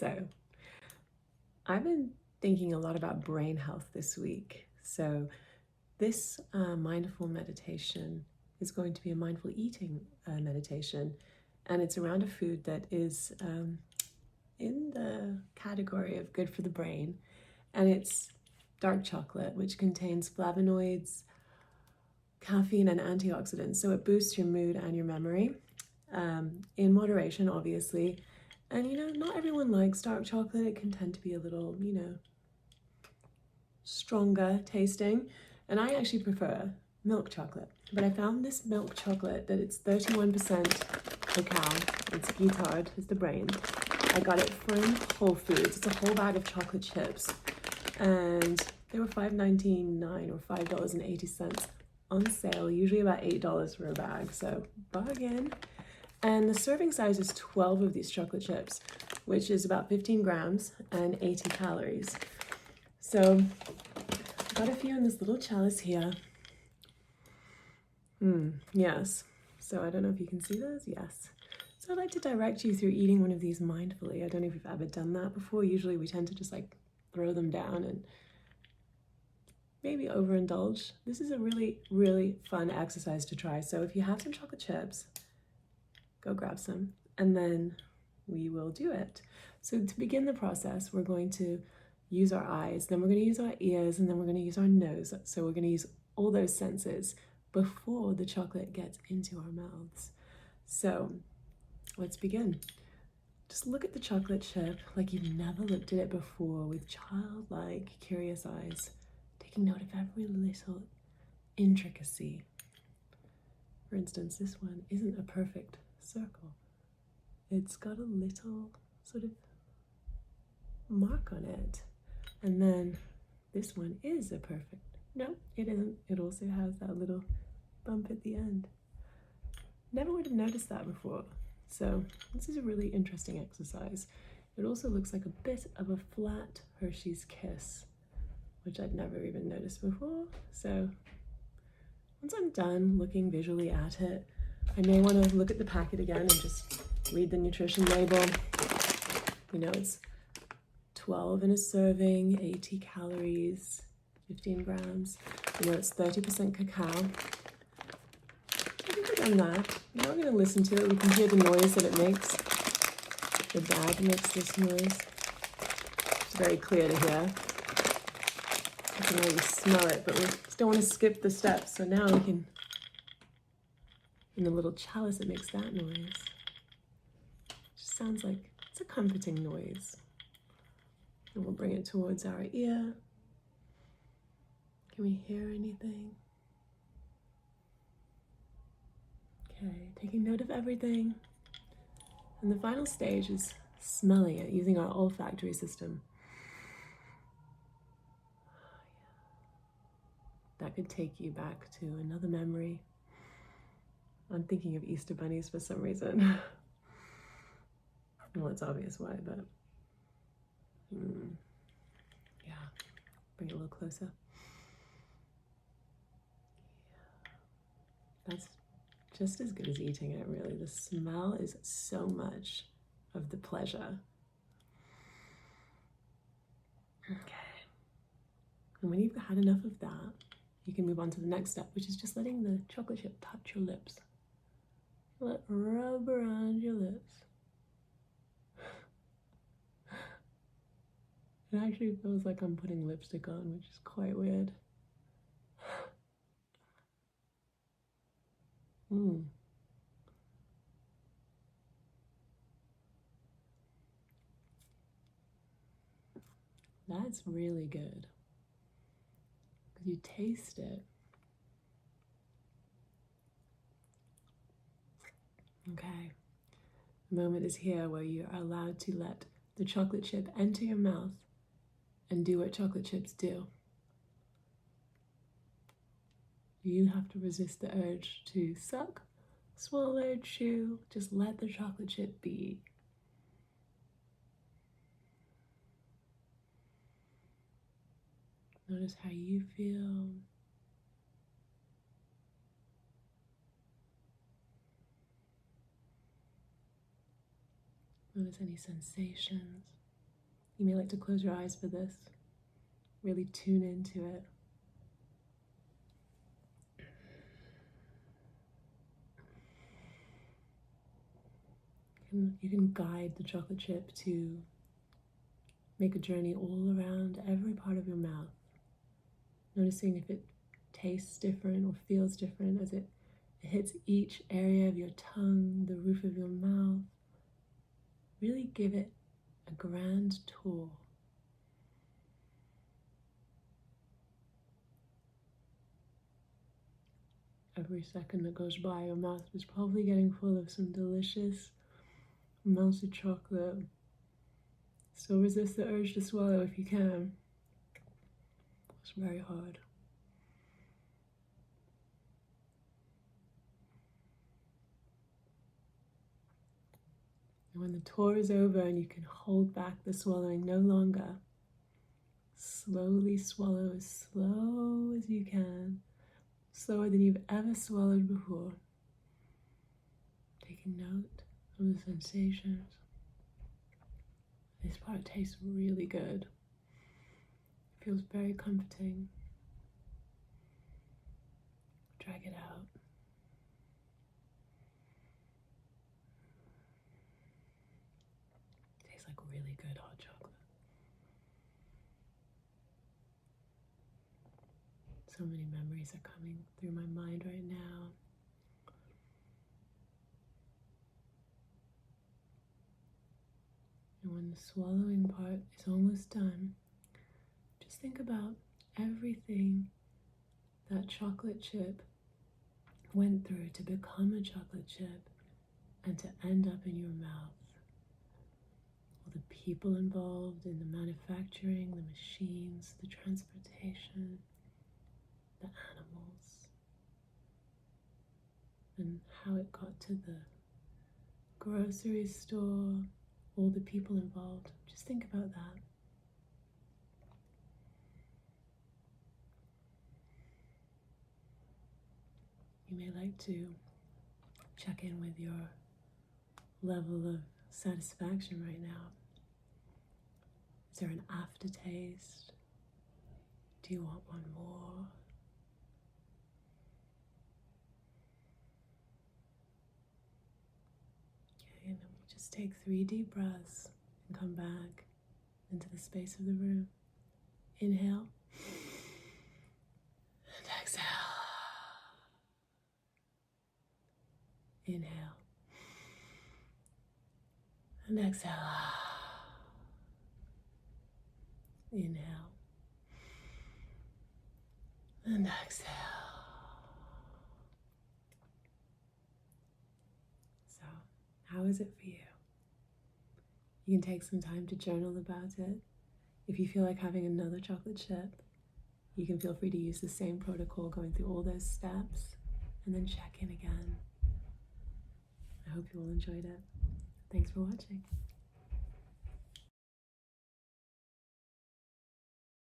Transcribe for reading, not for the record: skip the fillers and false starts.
So, I've been thinking a lot about brain health this week. So, this mindful meditation is going to be a mindful eating meditation, and it's around a food that is in the category of good for the brain, and it's dark chocolate, which contains flavonoids, caffeine, and antioxidants. So, it boosts your mood and your memory in moderation, obviously. And not everyone likes dark chocolate. It can tend to be a little, stronger tasting. And I actually prefer milk chocolate. But I found this milk chocolate that it's 31% cacao. It's guittard, is the brand. I got it from Whole Foods. It's a whole bag of chocolate chips. And they were $5.99 or $5.80 on sale, usually about $8 for a bag. So bargain. And the serving size is 12 of these chocolate chips, which is about 15 grams and 80 calories. So I've got a few in this little chalice here. Yes. So I don't know if you can see those. Yes. So I'd like to direct you through eating one of these mindfully. I don't know if you've ever done that before. Usually we tend to just throw them down and maybe overindulge. This is a really, really fun exercise to try. So if you have some chocolate chips, go grab some, and then we will do it. So to begin the process, we're going to use our eyes, then we're going to use our ears, and then we're going to use our nose. So we're going to use all those senses before the chocolate gets into our mouths. So let's begin. Just look at the chocolate chip like you've never looked at it before, with childlike, curious eyes, taking note of every little intricacy. For instance, this one isn't a perfect circle. It's got a little sort of mark on it. And then this one is a perfect. No, it isn't. It also has that little bump at the end. Never would have noticed that before. So this is a really interesting exercise. It also looks like a bit of a flat Hershey's Kiss, which I'd never even noticed before. So once I'm done looking visually at it, I may want to look at the packet again and just read the nutrition label. It's 12 in a serving, 80 calories, 15 grams. It's 30% cacao. I think we've done that. Now we're going to listen to it. We can hear the noise that it makes. The bag makes this noise. It's very clear to hear. I can really smell it, but we just don't want to skip the steps. So now we can, in the little chalice, it makes that noise. It just sounds like it's a comforting noise. And we'll bring it towards our ear. Can we hear anything? Okay, taking note of everything. And the final stage is smelling it using our olfactory system. That could take you back to another memory. I'm thinking of Easter bunnies for some reason. Well, it's obvious why, but yeah, bring it a little closer. Yeah. That's just as good as eating it, really. The smell is so much of the pleasure. Okay. And when you've had enough of that, you can move on to the next step, which is just letting the chocolate chip touch your lips. Let it rub around your lips. It actually feels like I'm putting lipstick on, which is quite weird. That's really good. Because you taste it. Okay. The moment is here where you are allowed to let the chocolate chip enter your mouth and do what chocolate chips do. You have to resist the urge to suck, swallow, chew. Just let the chocolate chip be. Notice how you feel. Notice any sensations. You may like to close your eyes for this. Really tune into it. You can guide the chocolate chip to make a journey all around every part of your mouth, noticing if it tastes different or feels different as it hits each area of your tongue, the roof of your mouth. Really give it a grand tour. Every second that goes by, your mouth is probably getting full of some delicious melted chocolate. So resist the urge to swallow if you can. It's very hard. And when the tour is over and you can hold back the swallowing no longer, slowly swallow as slow as you can, slower than you've ever swallowed before. Taking note of the sensations. This part tastes really good. It feels very comforting. Drag it out. Tastes like really good hot chocolate. So many memories are coming through my mind right now. And when the swallowing part is almost done, just think about everything that chocolate chip went through to become a chocolate chip and to end up in your mouth. All the people involved in the manufacturing, the machines, the transportation, the animals, and how it got to the grocery store, all the people involved. Just think about that. You may like to check in with your level of satisfaction right now. Is there an aftertaste? Do you want one more? Okay, and then we just take 3 deep breaths and come back into the space of the room. Inhale and exhale. Inhale and exhale. Inhale and exhale. So, how is it for you? You can take some time to journal about it. If you feel like having another chocolate chip, you can feel free to use the same protocol, going through all those steps, and then check in again. I hope you all enjoyed it. Thanks for watching.